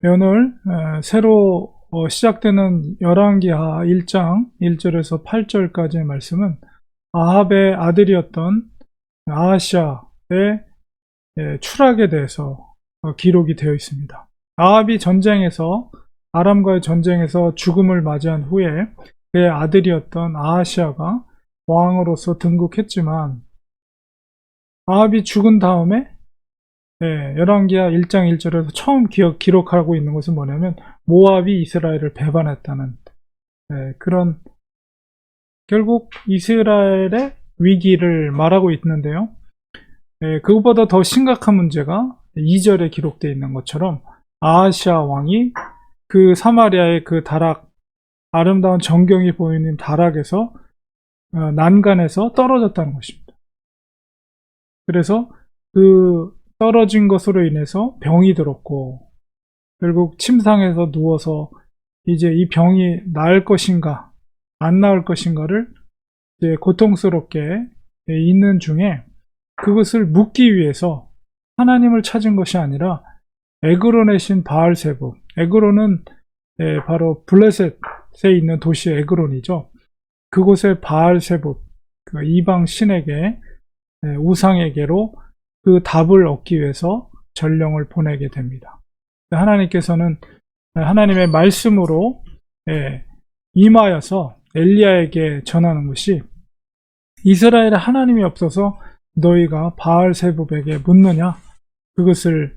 오늘 새로 시작되는 열왕기하 1장 1절에서 8절까지의 말씀은 아합의 아들이었던 아하시아의 추락에 대해서 기록이 되어 있습니다. 아합이 아람과의 전쟁에서 죽음을 맞이한 후에 그의 아들이었던 아하시아가 왕으로서 등극했지만, 아합이 죽은 다음에 열왕기하 1장 1절에서 처음 기록하고 있는 것은 뭐냐면 모압이 이스라엘을 배반했다는 그런, 결국 이스라엘의 위기를 말하고 있는데요. 그것보다 더 심각한 문제가 2절에 기록되어 있는 것처럼 아하시아 왕이 그 사마리아의 그 다락, 아름다운 전경이 보이는 다락에서 난간에서 떨어졌다는 것입니다. 그래서 그 떨어진 것으로 인해서 병이 들었고, 결국 침상에서 누워서 이제 이 병이 나을 것인가 안 나을 것인가를 이제 고통스럽게 있는 중에, 그것을 묻기 위해서 하나님을 찾은 것이 아니라 에그론의 신 바알세불, 에그론은 바로 블레셋에 있는 도시 에그론이죠. 그곳의 바알세불, 그 이방 신에게, 우상에게로 그 답을 얻기 위해서 전령을 보내게 됩니다. 하나님께서는 하나님의 말씀으로 임하여서 엘리야에게 전하는 것이, 이스라엘에 하나님이 없어서 너희가 바알세불에게 묻느냐, 그것을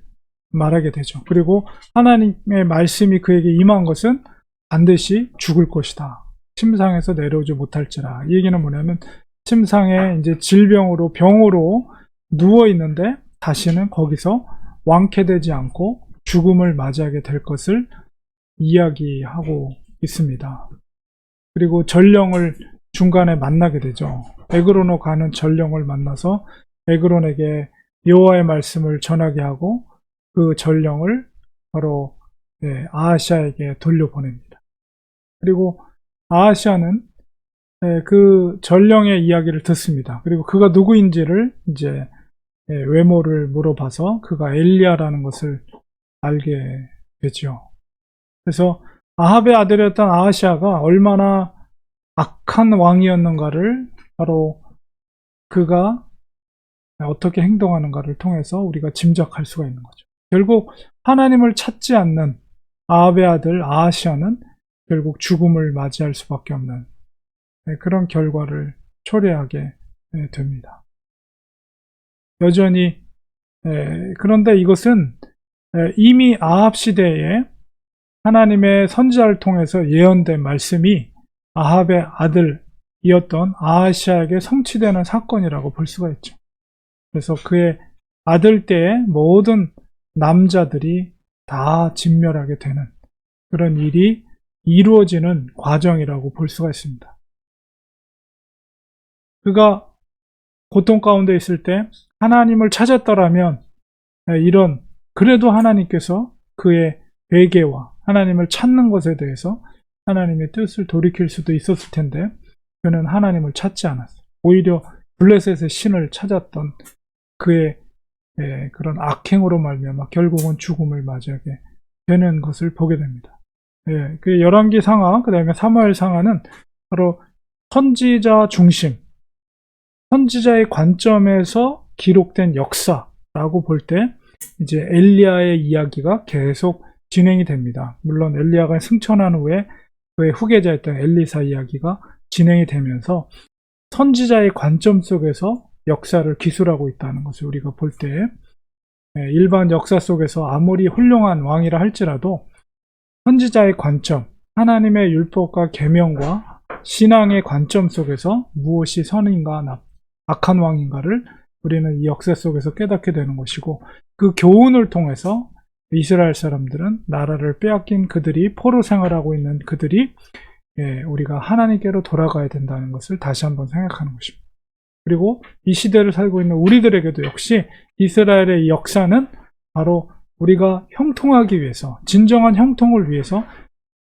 말하게 되죠. 그리고 하나님의 말씀이 그에게 임한 것은 반드시 죽을 것이다, 침상에서 내려오지 못할지라. 이 얘기는 뭐냐면, 침상에 이제 질병으로, 병으로 누워 있는데 다시는 거기서 완쾌되지 않고 죽음을 맞이하게 될 것을 이야기하고 있습니다. 그리고 전령을 중간에 만나게 되죠. 에그론으로 가는 전령을 만나서 에그론에게 여호와의 말씀을 전하게 하고, 그 전령을 바로 아하시아에게 돌려보냅니다. 그리고 아하시아는 그 전령의 이야기를 듣습니다. 그리고 그가 누구인지를 이제 외모를 물어봐서 그가 엘리야라는 것을 알게 되죠. 그래서 아합의 아들이었던 아하시아가 얼마나 악한 왕이었는가를 바로 그가 어떻게 행동하는가를 통해서 우리가 짐작할 수가 있는 거죠. 결국 하나님을 찾지 않는 아합의 아들 아하시아는 결국 죽음을 맞이할 수밖에 없는 그런 결과를 초래하게 됩니다. 여전히, 그런데 이것은 이미 아합 시대에 하나님의 선지자를 통해서 예언된 말씀이 아합의 아들이었던 아하시아에게 성취되는 사건이라고 볼 수가 있죠. 그래서 그의 아들 때의 모든 남자들이 다 진멸하게 되는 그런 일이 이루어지는 과정이라고 볼 수가 있습니다. 그가 고통 가운데 있을 때 하나님을 찾았더라면, 그래도 하나님께서 그의 회개와 하나님을 찾는 것에 대해서 하나님의 뜻을 돌이킬 수도 있었을 텐데, 그는 하나님을 찾지 않았어요. 오히려 블레셋의 신을 찾았던 그의 그런 악행으로 말미암아 결국은 죽음을 맞이하게 되는 것을 보게 됩니다. 그 열왕기 상하, 그 다음에 사무엘 상하는 바로 선지자 중심, 선지자의 관점에서 기록된 역사라고 볼 때 이제 엘리야의 이야기가 계속 진행이 됩니다. 물론 엘리야가 승천한 후에 그의 후계자였던 엘리사 이야기가 진행이 되면서 선지자의 관점 속에서 역사를 기술하고 있다는 것을 우리가 볼 때, 일반 역사 속에서 아무리 훌륭한 왕이라 할지라도 선지자의 관점, 하나님의 율법과 계명과 신앙의 관점 속에서 무엇이 선인가 악한 왕인가를 우리는 이 역사 속에서 깨닫게 되는 것이고, 그 교훈을 통해서 이스라엘 사람들은, 나라를 빼앗긴 그들이, 포로 생활하고 있는 그들이 우리가 하나님께로 돌아가야 된다는 것을 다시 한번 생각하는 것입니다. 그리고 이 시대를 살고 있는 우리들에게도 역시 이스라엘의 역사는 바로 우리가 형통하기 위해서, 진정한 형통을 위해서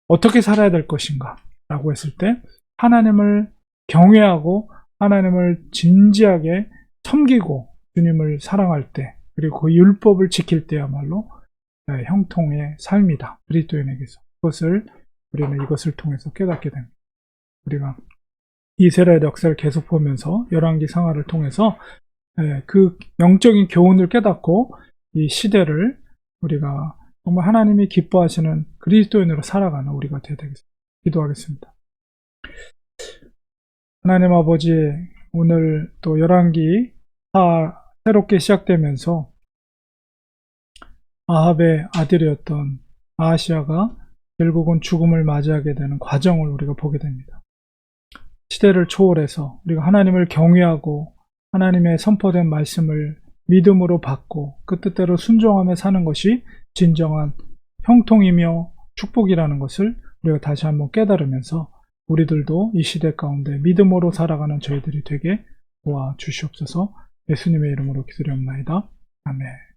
어떻게 살아야 될 것인가 라고 했을 때, 하나님을 경외하고 하나님을 진지하게 섬기고 주님을 사랑할 때, 그리고 그 율법을 지킬 때야말로 형통의 삶이다. 그리스도인에게서. 우리는 이것을 통해서 깨닫게 됩니다. 우리가 이스라엘 역사를 계속 보면서 열왕기 상하를 통해서 그 영적인 교훈을 깨닫고 이 시대를 우리가 정말 하나님이 기뻐하시는 그리스도인으로 살아가는 우리가 되야 되겠습니다. 기도하겠습니다. 하나님 아버지, 오늘 또 열왕기 새롭게 시작되면서 아합의 아들이었던 아하시아가 결국은 죽음을 맞이하게 되는 과정을 우리가 보게 됩니다. 시대를 초월해서 우리가 하나님을 경외하고 하나님의 선포된 말씀을 믿음으로 받고 그 뜻대로 순종하며 사는 것이 진정한 형통이며 축복이라는 것을 우리가 다시 한번 깨달으면서 우리들도 이 시대 가운데 믿음으로 살아가는 저희들이 되게 도와주시옵소서. 예수님의 이름으로 기도드리옵나이다. 아멘.